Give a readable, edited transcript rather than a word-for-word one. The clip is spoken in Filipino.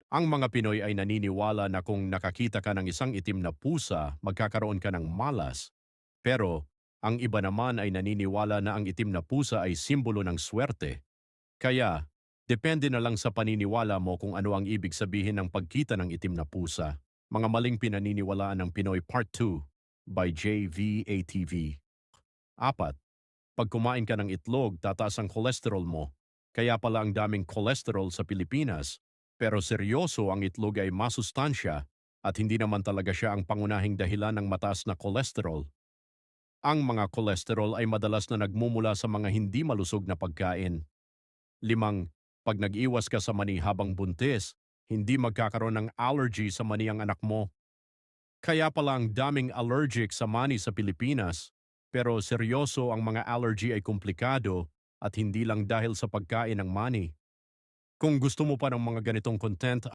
Ang mga Pinoy ay naniniwala na kung nakakita ka ng isang itim na pusa, magkakaroon ka ng malas. Pero ang iba naman ay naniniwala na ang itim na pusa ay simbolo ng swerte. Kaya, depende na lang sa paniniwala mo kung ano ang ibig sabihin ng pagkita ng itim na pusa. Mga maling pinaniniwalaan ng Pinoy Part 2 by JVATV. 4. Pag kumain ka ng itlog, tataas ang cholesterol mo. Kaya pala ang daming cholesterol sa Pilipinas. Pero seryoso, ang itlog ay masustansya at hindi naman talaga siya ang pangunahing dahilan ng mataas na cholesterol. Ang mga cholesterol ay madalas na nagmumula sa mga hindi malusog na pagkain. 5. Pag nag-iwas ka sa mani habang buntis, hindi magkakaroon ng allergy sa mani ang anak mo. Kaya pala ang daming allergic sa mani sa Pilipinas. Pero seryoso, ang mga allergy ay komplikado at hindi lang dahil sa pagkain ng mani. Kung gusto mo pa ng mga ganitong content,